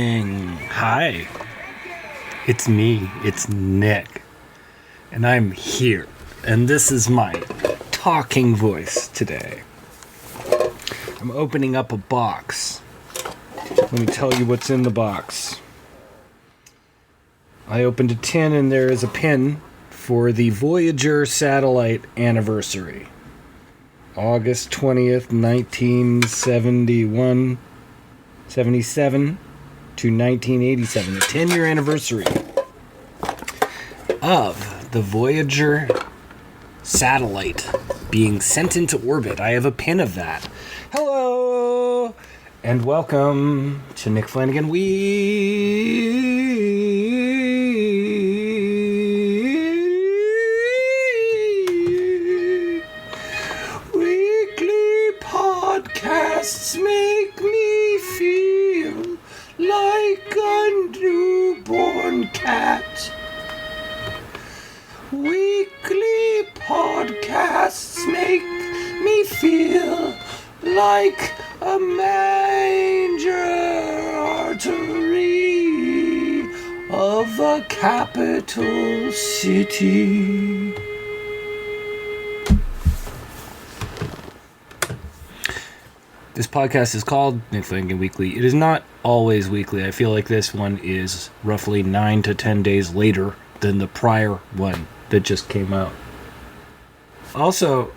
morning. Hi. It's me. It's Nick. And I'm here. And this is my talking voice today. I'm opening up a box. Let me tell you what's in the box. I opened a tin and there is a pin for the Voyager satellite anniversary. August 20th, 1977 to 1987, the 10-year anniversary of the Voyager satellite being sent into orbit. I have a pin of that. Hello, and welcome to Nick Flanagan Weekly podcasts make me feel like a newborn cat. Weekly podcasts make me feel like a manger artery of a capital city. This podcast is called Nick Flanagan Weekly. It is not always weekly. I feel like this one is roughly 9 to 10 days later than the prior one that just came out. Also,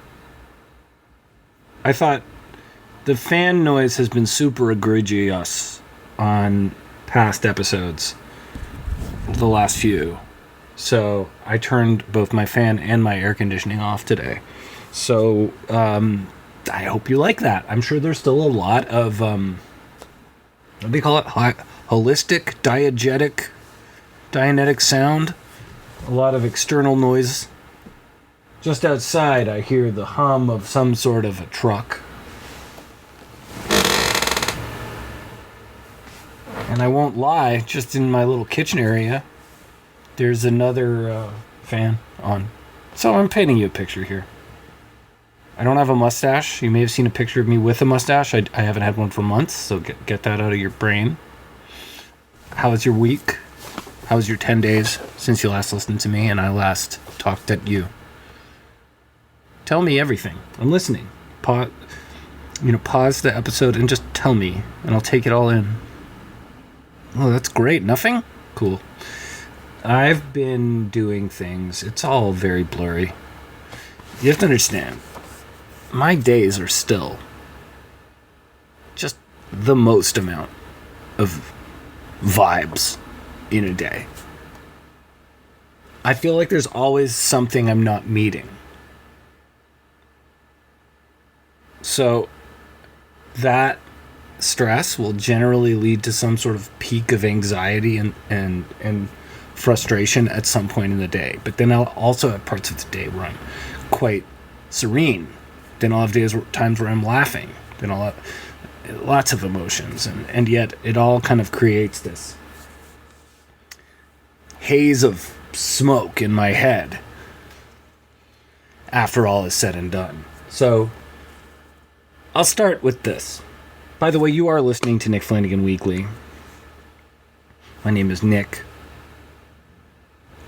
I thought the fan noise has been super egregious on past episodes, the last few. So I turned both my fan and my air conditioning off today. So, I hope you like that. I'm sure there's still a lot of, what do they call it? Holistic, Dianetic sound. A lot of external noise. Just outside, I hear the hum of some sort of a truck. And I won't lie, just in my little kitchen area, there's another fan on. So I'm painting you a picture here. I don't have a mustache. You may have seen a picture of me with a mustache. I haven't had one for months, so get that out of your brain. How was your week? How was your 10 days since you last listened to me and I last talked at you? Tell me everything. I'm listening. Pause the episode and just tell me, and I'll take it all in. Oh, that's great. Nothing? Cool. I've been doing things. It's all very blurry. You have to understand. My days are still just the most amount of vibes in a day. I feel like there's always something I'm not meeting. So that stress will generally lead to some sort of peak of anxiety and frustration at some point in the day. But then I'll also have parts of the day where I'm quite serene. Then I'll have times where I'm laughing. Then I'll have lots of emotions. And yet it all kind of creates this haze of smoke in my head after all is said and done. So I'll start with this. By the way, you are listening to Nick Flanagan Weekly. My name is Nick.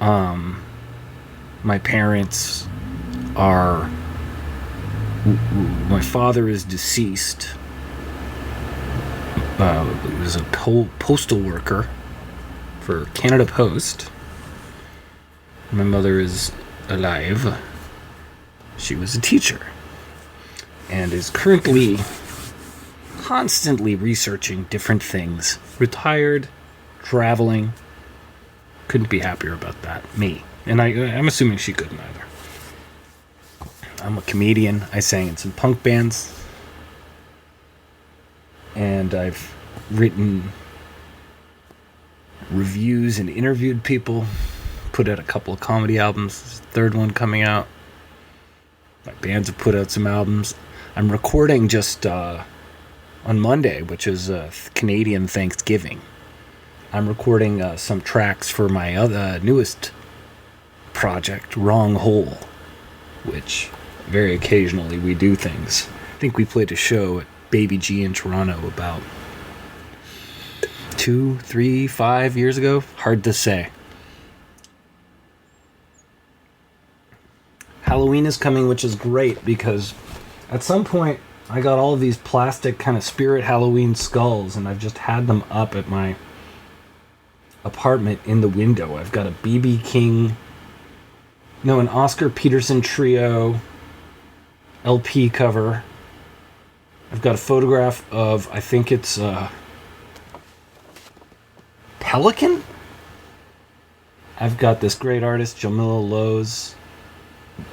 My parents are... My father is deceased. He was a postal worker for Canada Post. My mother is alive. She was a teacher and is currently constantly researching different things. Retired, traveling. Couldn't be happier about that. Me. And I'm assuming she couldn't either. I'm a comedian. I sang in some punk bands. And I've written reviews and interviewed people. Put out a couple of comedy albums. There's a third one coming out. My bands have put out some albums. I'm recording just on Monday, which is Canadian Thanksgiving. I'm recording some tracks for my newest project, Wrong Hole, which very occasionally we do things. I think we played a show at Baby G in Toronto about 2, 3, 5 years ago. Hard to say. Halloween is coming, which is great because at some point I got all of these plastic kind of spirit Halloween skulls, and I've just had them up at my apartment in the window. I've got a B.B. King, an Oscar Peterson Trio LP cover. I've got a photograph of, I think it's Pelican? I've got this great artist, Jamila Lowe's,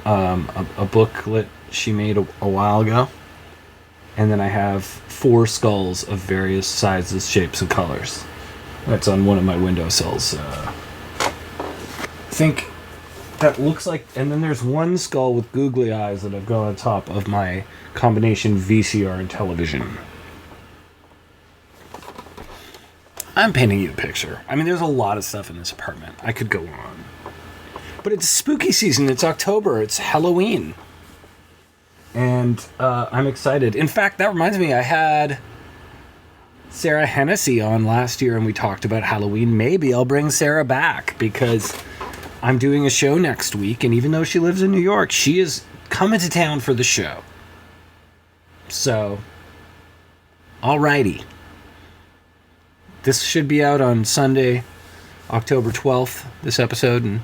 a booklet she made a while ago. And then I have 4 skulls of various sizes, shapes, and colors. That's on one of my windowsills. I think that looks like... And then there's one skull with googly eyes that I've got on top of my combination VCR and television. I'm painting you a picture. I mean, there's a lot of stuff in this apartment. I could go on. But it's spooky season. It's October. It's Halloween. And I'm excited. In fact, that reminds me, I had Sarah Hennessy on last year, and we talked about Halloween. Maybe I'll bring Sarah back, because I'm doing a show next week, and even though she lives in New York, she is coming to town for the show. So, alrighty. This should be out on Sunday, October 12th, this episode, and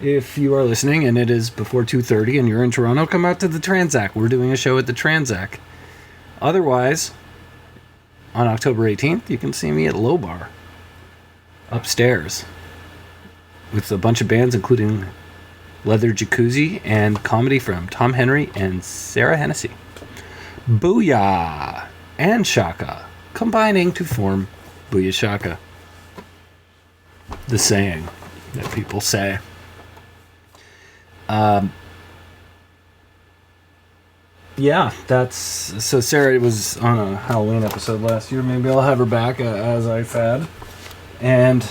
if you are listening and it is before 2:30 and you're in Toronto, come out to the Transac. We're doing a show at the Transac. Otherwise, on October 18th, you can see me at Low Bar, upstairs, with a bunch of bands, including Leather Jacuzzi and comedy from Tom Henry and Sarah Hennessy. Booyah and Shaka combining to form Booyah Shaka. The saying that people say. Yeah, that's... So Sarah was on a Halloween episode last year. Maybe I'll have her back as I've had. And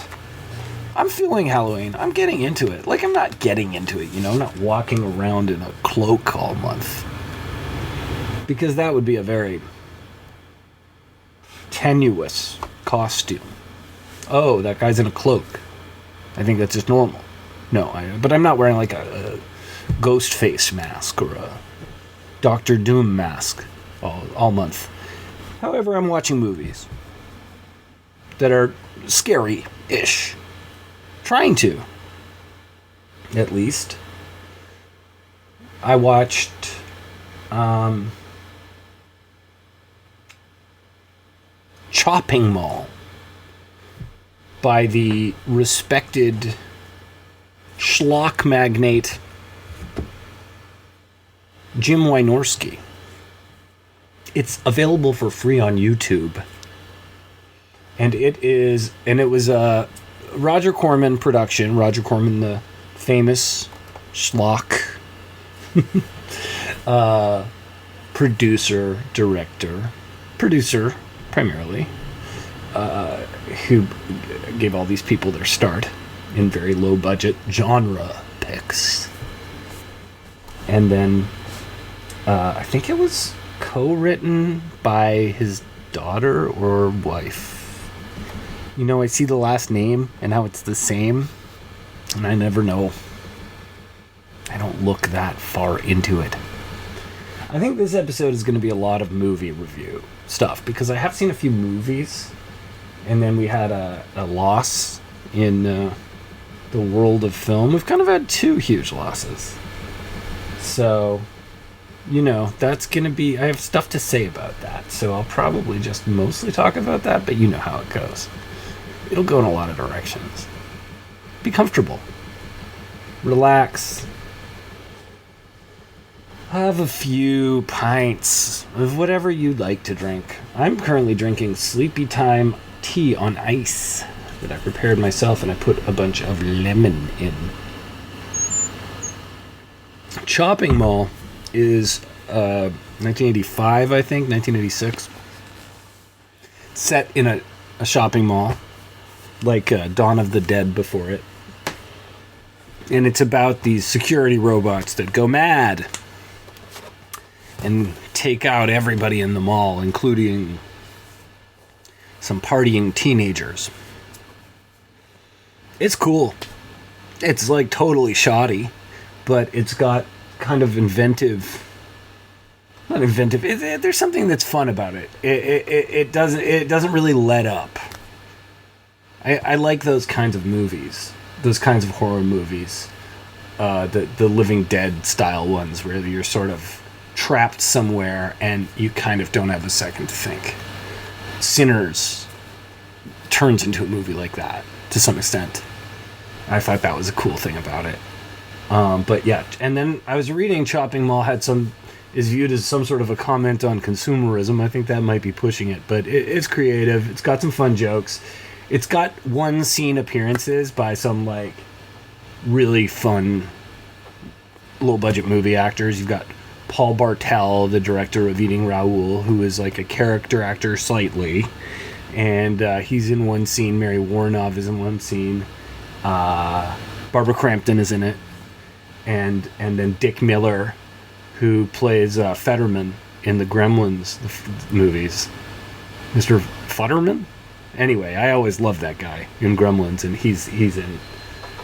I'm feeling Halloween. I'm getting into it. Like, I'm not getting into it, I'm not walking around in a cloak all month. Because that would be a very tenuous costume. Oh, that guy's in a cloak. I think that's just normal. No, but I'm not wearing like a ghost face mask or a Doctor Doom mask all month. However, I'm watching movies that are scary-ish. Trying to, at least. I watched Chopping Mall by the respected schlock magnate Jim Wynorski. It's available for free on YouTube. And it was a Roger Corman production. Roger Corman, the famous schlock producer primarily, who gave all these people their start in very low budget genre picks. And then I think it was co-written by his daughter or wife. I see the last name and how it's the same, and I never know. I don't look that far into it. I think this episode is going to be a lot of movie review stuff, because I have seen a few movies, and then we had a loss in the world of film. We've kind of had 2 huge losses. So, that's going to be... I have stuff to say about that, so I'll probably just mostly talk about that, but you know how it goes. It'll go in a lot of directions. Be comfortable. Relax. Have a few pints of whatever you'd like to drink. I'm currently drinking Sleepy Time tea on ice that I prepared myself, and I put a bunch of lemon in. Chopping Mall is 1985, I think, 1986. Set in a shopping mall, like Dawn of the Dead before it. And it's about these security robots that go mad and take out everybody in the mall, including some partying teenagers. It's cool. It's like totally shoddy, but it's got kind of inventive. Not inventive. There's something that's fun about it. It doesn't really let up. I like those kinds of movies, those kinds of horror movies, the Living Dead style ones where you're sort of trapped somewhere and you kind of don't have a second to think. Sinners turns into a movie like that to some extent. I thought that was a cool thing about it. But yeah, and then I was reading Chopping Mall is viewed as some sort of a comment on consumerism. I think that might be pushing it, but it's creative. It's got some fun jokes. It's got one scene appearances by some like really fun low budget movie actors. You've got Paul Bartel, the director of Eating Raoul, who is like a character actor slightly, and he's in one scene. Mary Warnov is in one scene. Barbara Crampton is in it, and then Dick Miller, who plays Fetterman in the Gremlins movies, Mr. Futterman. Anyway, I always loved that guy in Gremlins, and he's in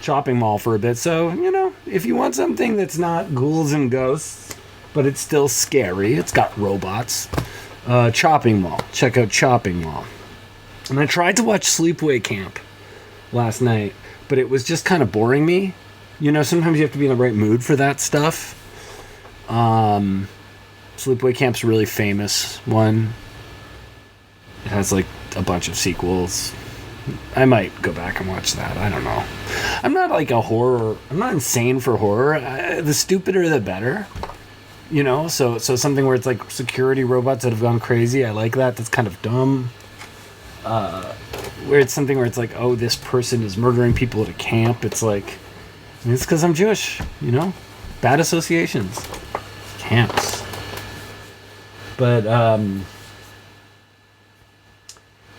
Chopping Mall for a bit. So, you know, if you want something that's not ghouls and ghosts, but it's still scary, it's got robots, Chopping Mall. Check out Chopping Mall. And I tried to watch Sleepaway Camp last night, but it was just kind of boring me. You know, sometimes you have to be in the right mood for that stuff. Sleepaway Camp's a really famous one. It has like a bunch of sequels. I might go back and watch that. I don't know. I'm not like I'm not insane for horror. The stupider the better. You know, so something where it's like security robots that have gone crazy. I like that. That's kind of dumb. Where it's something where it's like, oh, this person is murdering people at a camp. It's like, it's because I'm Jewish, you know? Bad associations. Camps. But,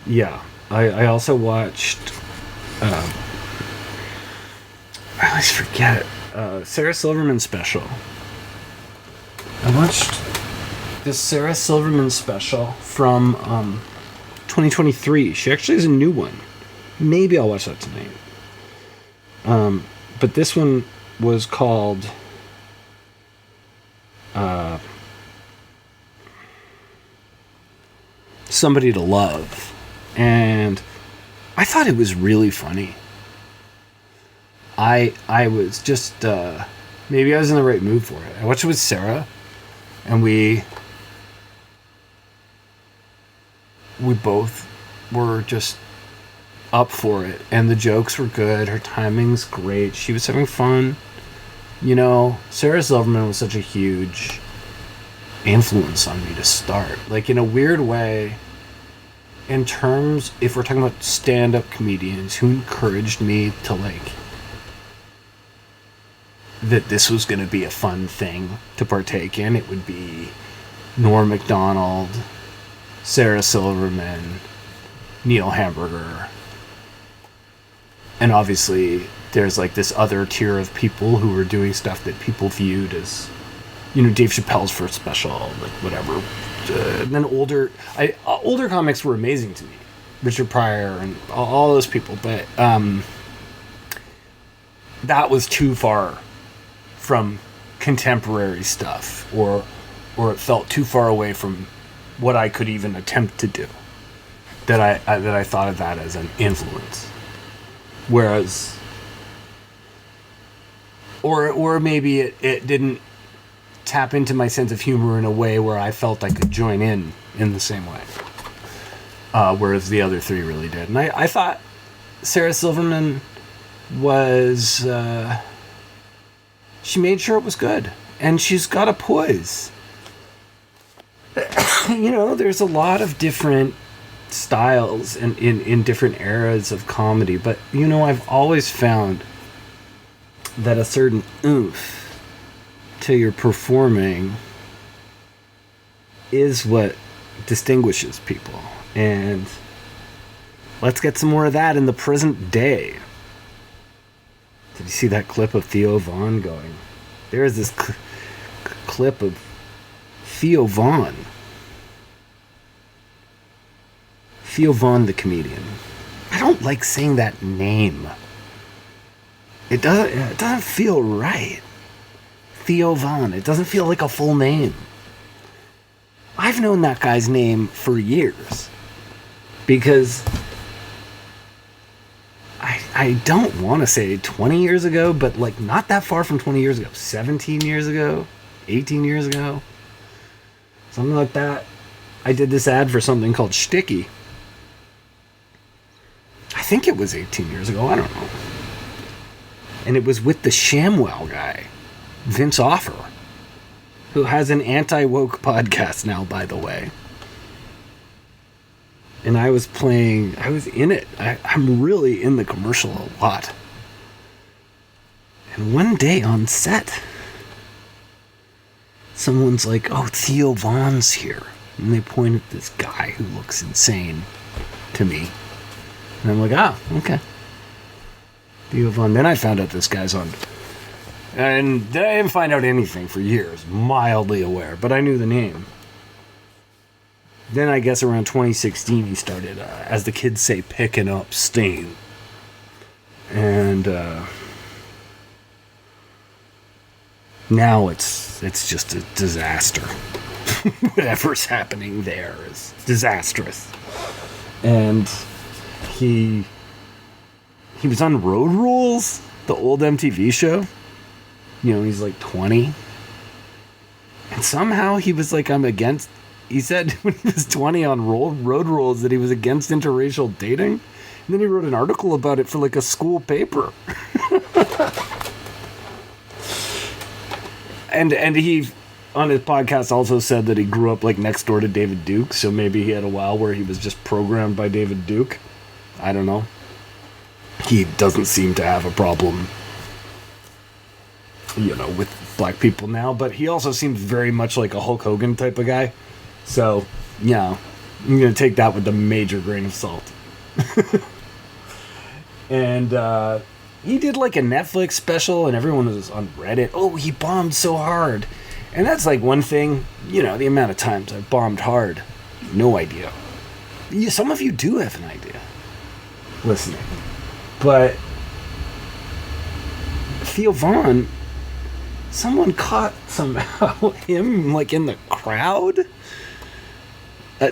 yeah. I also watched, I always forget, Sarah Silverman special. I watched this Sarah Silverman special from, 2023. She actually has a new one. Maybe I'll watch that tonight. But this one was called Somebody to Love. And I thought it was really funny. I was just maybe I was in the right mood for it. I watched it with Sarah, and we both were just up for it, and the jokes were good. Her timing's great. She was having fun. You know, Sarah Silverman was such a huge influence on me to start. Like, in a weird way, in terms, if we're talking about stand-up comedians who encouraged me to, like, that this was going to be a fun thing to partake in, it would be Norm Macdonald, Sarah Silverman, Neil Hamburger. And obviously, there's like this other tier of people who were doing stuff that people viewed as, you know, Dave Chappelle's first special, like whatever. And then older comics were amazing to me. Richard Pryor and all those people. But that was too far from contemporary stuff, or it felt too far away from what I could even attempt to do, that I thought of that as an influence. Whereas, or maybe it didn't tap into my sense of humor in a way where I felt I could join in the same way. Whereas the other three really did. And I thought Sarah Silverman was, she made sure it was good. And she's got a poise. You know, there's a lot of different styles in different eras of comedy, but you know, I've always found that a certain oomph to your performing is what distinguishes people, and let's get some more of that in the present day. Did you see that clip of Theo Von going? There is this clip of Theo Von Theo Von, the comedian. I don't like saying that name. It doesn't feel right. Theo Von. It doesn't feel like a full name. I've known that guy's name for years. Because I don't want to say 20 years ago, but like not that far from 20 years ago. 17 years ago? 18 years ago? Something like that. I did this ad for something called Shticky. I think it was 18 years ago. I don't know. And it was with the ShamWow guy, Vince Offer, who has an anti-woke podcast now, by the way. And I was in it. I'm really in the commercial a lot. And one day on set, someone's like, oh, Theo Von's here. And they point at this guy who looks insane to me. And I'm like, okay. Theo Von. Then I found out this guy's on. And I didn't find out anything for years. Mildly aware. But I knew the name. Then I guess around 2016 he started, as the kids say, picking up steam. And now it's just a disaster. Whatever's happening there is disastrous. And he was on Road Rules, the old MTV show. You know, he's like 20. And somehow he was like, he said when he was 20 on Road Rules that he was against interracial dating. And then he wrote an article about it for like a school paper. and he, on his podcast, also said that he grew up like next door to David Duke. So maybe he had a while where he was just programmed by David Duke. I don't know. He doesn't seem to have a problem, with black people now. But he also seems very much like a Hulk Hogan type of guy. So, I'm going to take that with a major grain of salt. And he did like a Netflix special, and everyone was on Reddit. Oh, he bombed so hard. And that's like one thing, the amount of times I've bombed hard. No idea. Some of you do have an idea listening. But Theo Von, someone caught somehow him like in the crowd.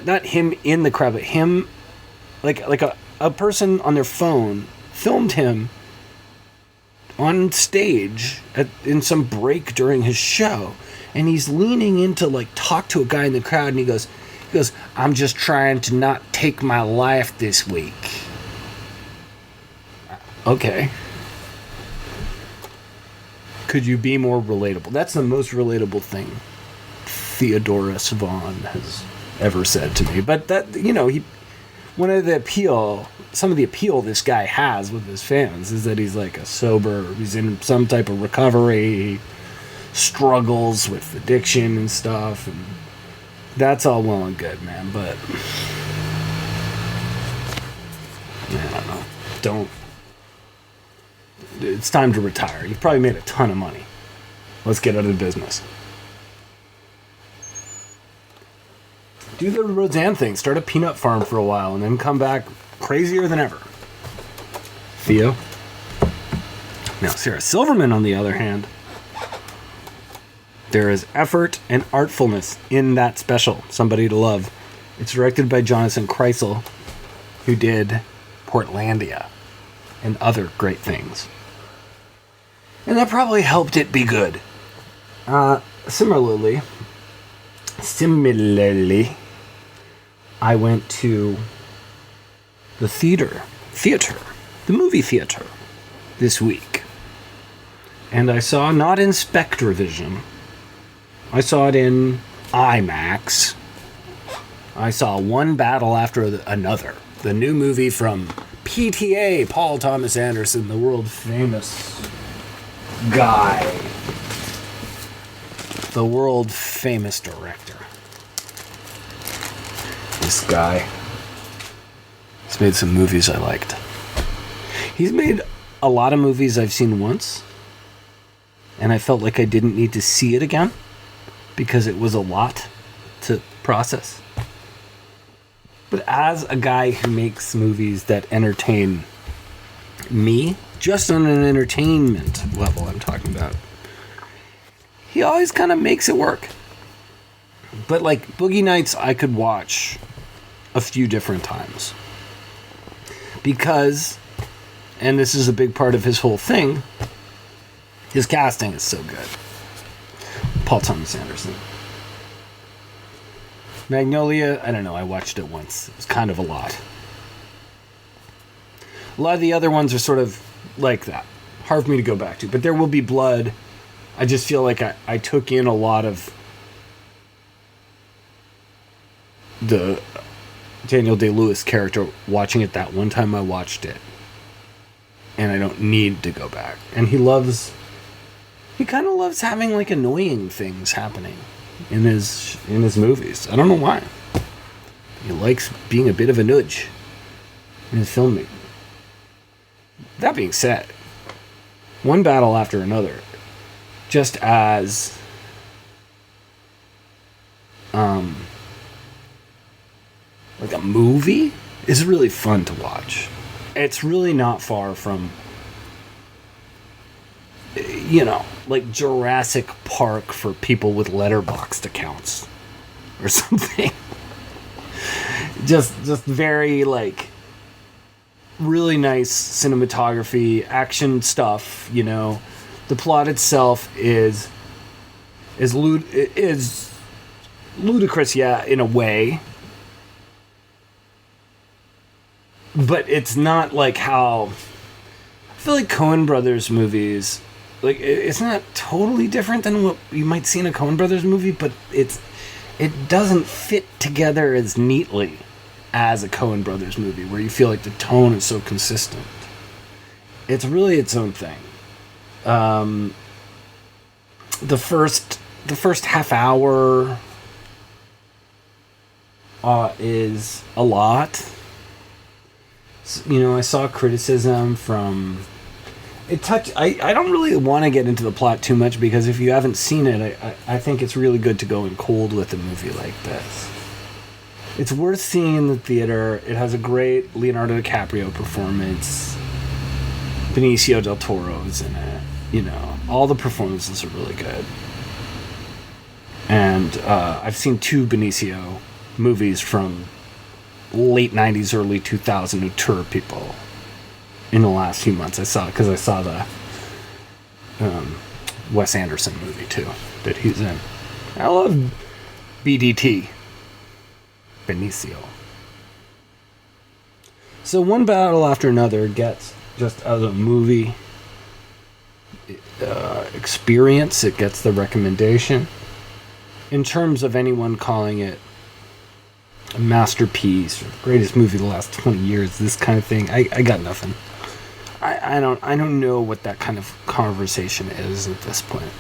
Not him in the crowd, but him, like a person on their phone filmed him on stage in some break during his show, and he's leaning in to like talk to a guy in the crowd, and he goes, "I'm just trying to not take my life this week." Okay. Could you be more relatable? That's the most relatable thing Theodorus Vaughn has ever said to me. But that, some of the appeal this guy has with his fans is that he's like he's in some type of recovery, struggles with addiction and stuff, and that's all well and good, man, but I don't know. It's time to retire. You've probably made a ton of money. Let's get out of the business. Do the Roseanne thing. Start a peanut farm for a while and then come back crazier than ever. Theo. Now, Sarah Silverman, on the other hand, there is effort and artfulness in that special, Somebody to Love. It's directed by Jonathan Kreisel, who did Portlandia and other great things. And that probably helped it be good. Similarly, I went to the movie theater this week. And I saw, not in Spectravision, I saw it in IMAX. I saw one battle after another. The new movie from PTA, Paul Thomas Anderson, the world famous guy. The world famous director. This guy. He's made some movies I liked. He's made a lot of movies I've seen once, and I felt like I didn't need to see it again because it was a lot to process. But as a guy who makes movies that entertain me, just on an entertainment level I'm talking about, he always kind of makes it work. But like Boogie Nights, I could watch a few different times. Because, and this is a big part of his whole thing, his casting is so good. Paul Thomas Anderson. Magnolia, I don't know, I watched it once. It was kind of a lot. A lot of the other ones are sort of like that. Hard for me to go back to. But There Will Be Blood, I just feel like I took in a lot of the Daniel Day-Lewis character watching it that one time I watched it. And I don't need to go back. And he kind of loves having like annoying things happening in his movies. I don't know why. He likes being a bit of a nudge in his filmmaking. That being said, One Battle After Another, just as like a movie, is really fun to watch. It's really not far from, like Jurassic Park for people with Letterboxd accounts or something. just very like really nice cinematography, action stuff. The plot itself is ludicrous, yeah, in a way, but it's not like how I feel like Coen Brothers movies. Like, it's not totally different than what you might see in a Coen Brothers movie, but it doesn't fit together as neatly as a Coen Brothers movie, where you feel like the tone is so consistent. It's really its own thing. The first half hour is a lot. I saw criticism from... I don't really want to get into the plot too much, because if you haven't seen it, I think it's really good to go in cold with a movie like this. It's worth seeing in the theater. It has a great Leonardo DiCaprio performance. Benicio del Toro's in it. All the performances are really good. And I've seen 2 Benicio movies from late 90s, early 2000 who tour people in the last few months. I saw the Wes Anderson movie too that he's in. I love BDT, Benicio. So One Battle After Another gets, just as a movie experience, it gets the recommendation. In terms of anyone calling it a masterpiece or the greatest movie of the last 20 years, this kind of thing, I got nothing. I don't know what that kind of conversation is at this point.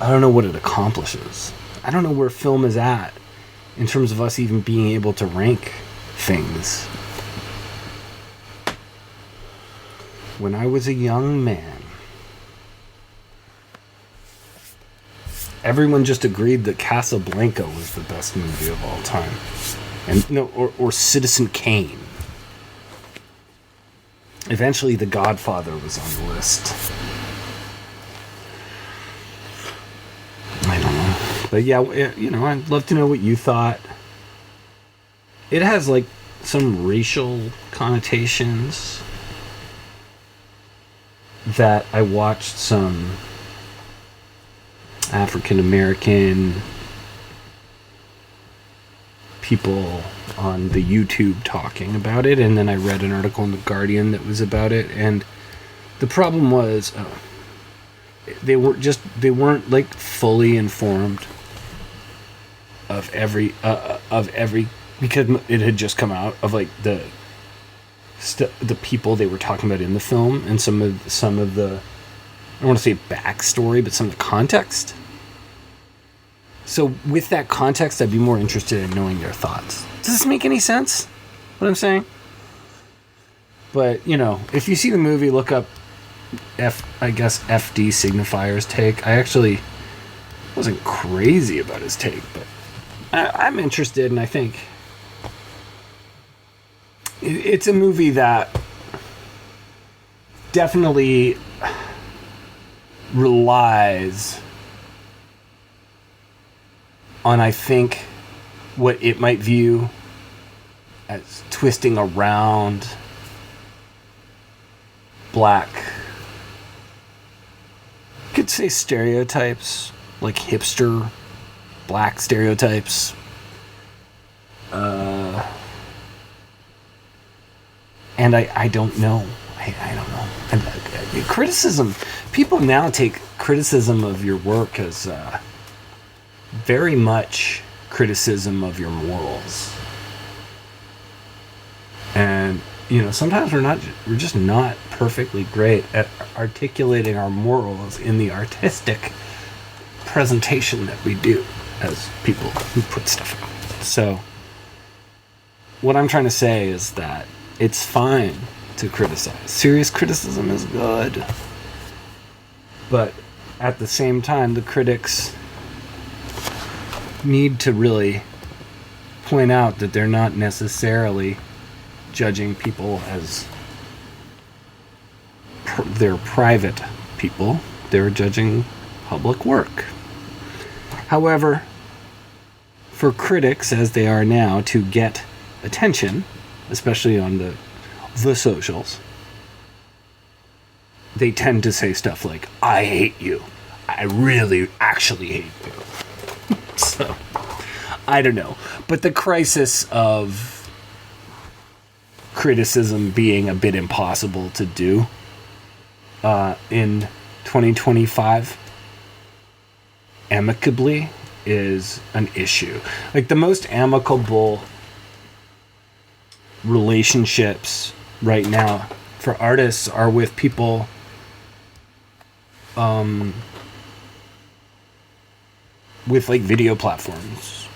I don't know what it accomplishes. I don't know where film is at in terms of us even being able to rank things. When I was a young man, everyone just agreed that Casablanca was the best movie of all time. And or Citizen Kane. Eventually, The Godfather was on the list. I don't know. But yeah, I'd love to know what you thought. It has, like, some racial connotations that I watched some African American people on the YouTube talking about it, and then I read an article in The Guardian that was about it, and the problem was they weren't like fully informed of every because it had just come out, of like the people they were talking about in the film, and some of the, I don't want to say backstory, but some of the context. So with that context, I'd be more interested in knowing their thoughts. Does this make any sense, what I'm saying? But, if you see the movie, look up FD Signifier's take. I actually wasn't crazy about his take, but I'm interested, and I think it's a movie that definitely relies on, I think, what it might view as twisting around black, you could say stereotypes, like hipster black stereotypes. And I don't know. I don't know. And, criticism, people now take criticism of your work as very much criticism of your morals. And, sometimes we're just not perfectly great at articulating our morals in the artistic presentation that we do as people who put stuff out. So, what I'm trying to say is that it's fine to criticize. Serious criticism is good. But at the same time, the critics need to really point out that they're not necessarily judging people as they're private people. They're judging public work. However, for critics, as they are now, to get attention, especially on the socials, they tend to say stuff like, I hate you. I really actually hate you. So, I don't know. But the crisis of criticism being a bit impossible to do in 2025 amicably is an issue. Like, the most amicable relationships right now for artists are with people with like video platforms,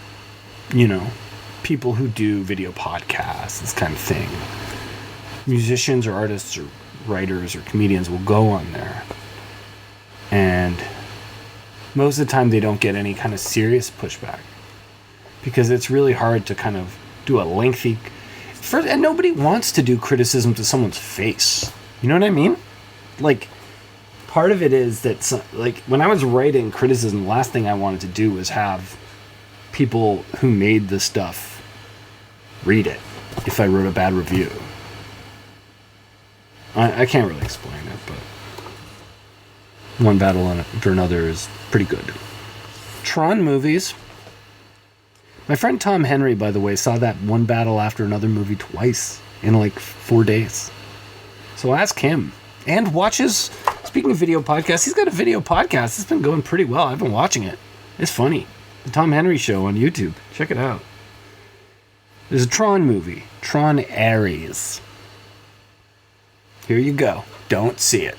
people who do video podcasts, this kind of thing. Musicians or artists or writers or comedians will go on there, and most of the time they don't get any kind of serious pushback because it's really hard to kind of do a lengthy and nobody wants to do criticism to someone's face. You know what I mean? Like, part of it is that, when I was writing criticism, the last thing I wanted to do was have people who made the stuff read it if I wrote a bad review. I can't really explain it, but one battle after another is pretty good. Tron movies. My friend Tom Henry, by the way, saw that one battle after another movie twice in like 4 days. So ask him. And watches, speaking of video podcasts, he's got a video podcast. It's been going pretty well. I've been watching it. It's funny. The Tom Henry Show on YouTube. Check it out. There's a Tron movie. Tron Ares. Here you go. Don't see it.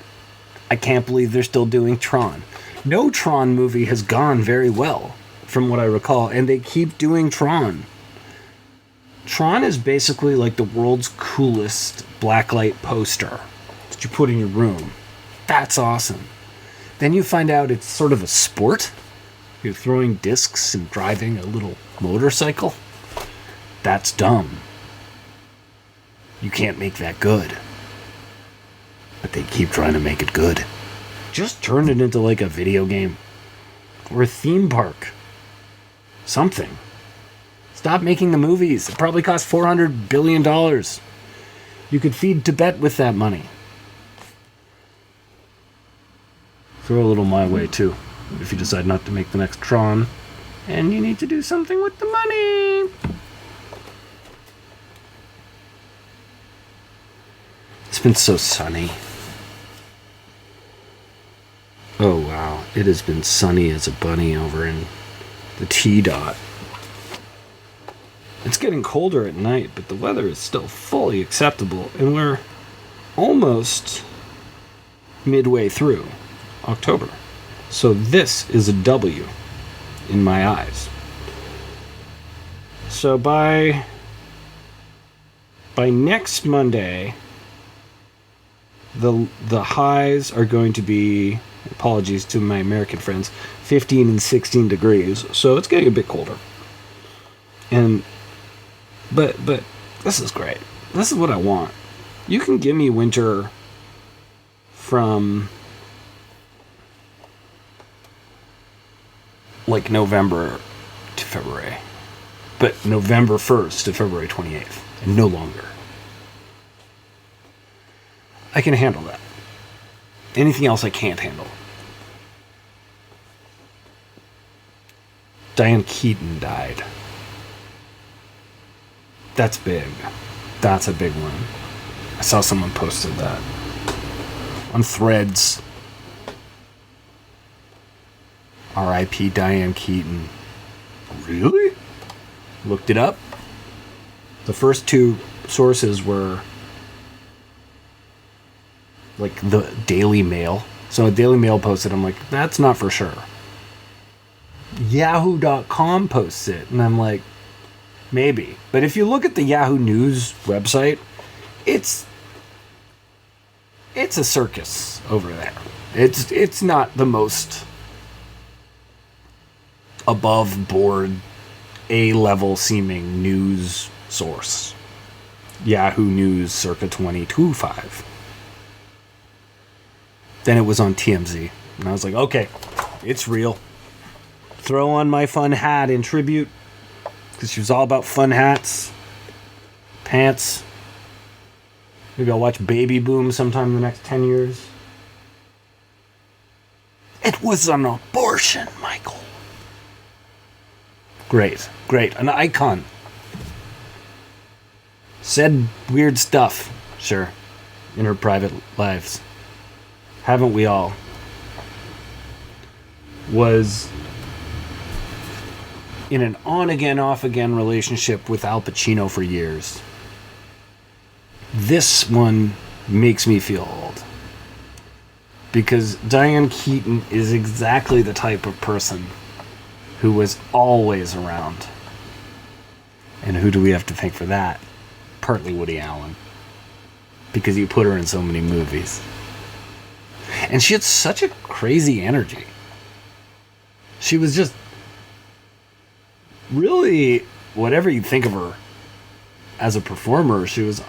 I can't believe they're still doing Tron. No Tron movie has gone very well, from what I recall, and they keep doing Tron. Tron is basically like the world's coolest blacklight poster that you put in your room. That's awesome. Then you find out it's sort of a sport. You're throwing discs and driving a little motorcycle. That's dumb. You can't make that good. But they keep trying to make it good. Just turn it into like a video game. Or a theme park. Something. Stop making the movies. It probably cost $400 billion. You could feed Tibet with that money. Throw a little my way too, if you decide not to make the next Tron. And you need to do something with the money. It's been so sunny. Oh wow, it has been sunny as a bunny over in the T-Dot. It's getting colder at night, but the weather is still fully acceptable, and we're almost midway through October. So this is a W in my eyes. So by next Monday, the highs are going to be, apologies to my American friends, 15 and 16 degrees. So it's getting a bit colder. But this is great. This is what I want. You can give me winter from like November to February. But November 1st to February 28th. And no longer. I can handle that. Anything else I can't handle. Diane Keaton died. That's big. That's a big one. I saw someone posted that on Threads. R.I.P. Diane Keaton. Really? Looked it up. The first two sources were like the Daily Mail. So a Daily Mail posted, I'm like, that's not for sure. Yahoo.com posts it, and I'm like, maybe. But if you look at the Yahoo News website, it's a circus over there. It's not the most above board A-level seeming news source. Yahoo News circa 2025. Then it was on TMZ, and I was like, okay, it's real. Throw on my fun hat in tribute, because she was all about fun hats, pants. Maybe I'll watch Baby Boom sometime in the next 10 years. It was an abortion, Michael. Great, an icon. Said weird stuff, sure, in her private lives. Haven't we all? Was in an on-again, off-again relationship with Al Pacino for years. This one makes me feel old. Because Diane Keaton is exactly the type of person who was always around. And who do we have to thank for that? Partly Woody Allen. Because he put her in so many movies. And she had such a crazy energy. She was just really, whatever you think of her as a performer, she was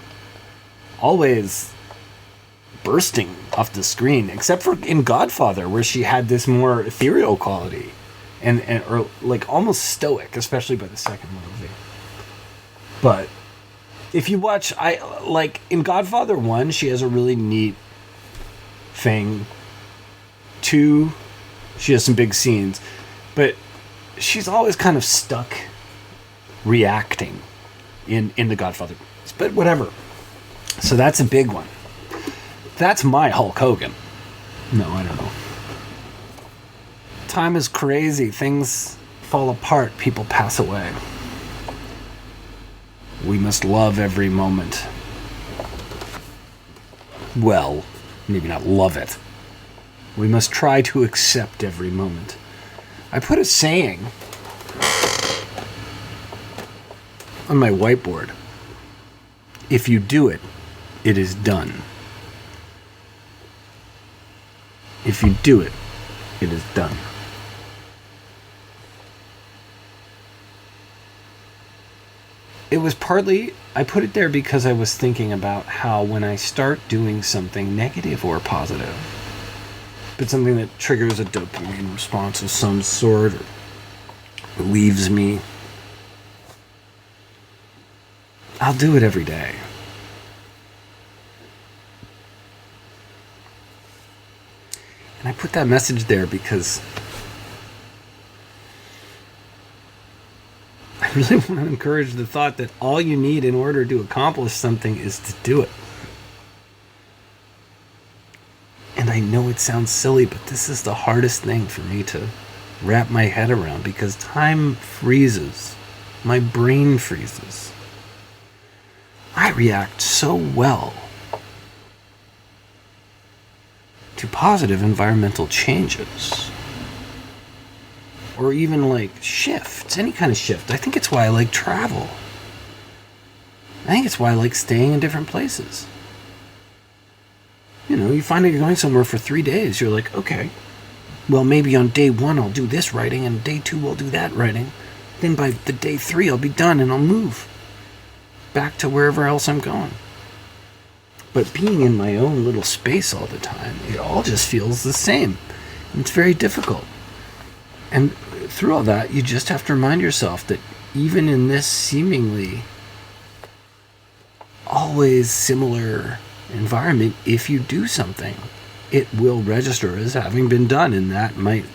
always bursting off the screen, except for in Godfather, where she had this more ethereal quality and or like almost stoic, especially by the second movie. But if you watch, in Godfather 1, she has a really neat thing. 2, she has some big scenes, but she's always kind of stuck reacting in The Godfather. But whatever. So that's a big one. That's my Hulk Hogan. No, I don't know. Time is crazy. Things fall apart. People pass away. We must love every moment. Well, maybe not love it. We must try to accept every moment. I put a saying on my whiteboard. If you do it, it is done. If you do it, it is done. It was partly, I put it there because I was thinking about how when I start doing something negative or positive, but something that triggers a dopamine response of some sort or relieves me, I'll do it every day. And I put that message there because I really want to encourage the thought that all you need in order to accomplish something is to do it. And I know it sounds silly, but this is the hardest thing for me to wrap my head around because time freezes. My brain freezes. I react so well to positive environmental changes. Or even like shifts, any kind of shift. I think it's why I like travel. I think it's why I like staying in different places. You know, you find that you're going somewhere for 3 days. You're like, okay, well, maybe on day 1 I'll do this writing, and day 2 I'll do that writing. Then by the day 3 I'll be done and I'll move. back to wherever else I'm going. But being in my own little space all the time, it all just feels the same. And it's very difficult. And through all that, you just have to remind yourself that even in this seemingly always similar environment, if you do something, it will register as having been done, and that might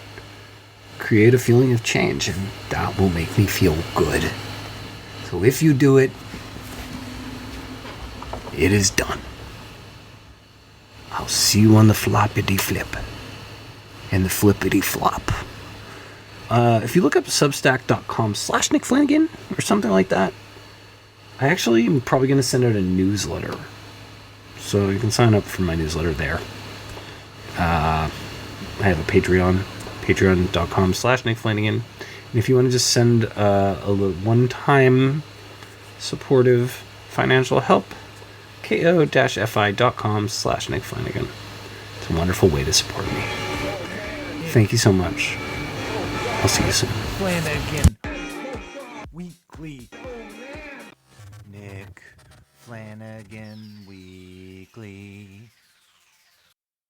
create a feeling of change, and that will make me feel good. So if you do it, it is done. I'll see you on the floppity flip and the flippity flop. If you look up substack.com/Nick Flanagan or something like that, I actually am probably going to send out a newsletter. So you can sign up for my newsletter there. I have a Patreon, patreon.com/Nick Flanagan. And if you want to just send a one-time supportive financial help, ko-fi.com/Nick Flanagan. It's a wonderful way to support me. Thank you so much. I'll see you soon. Flanagan Weekly. Nick Flanagan Weekly.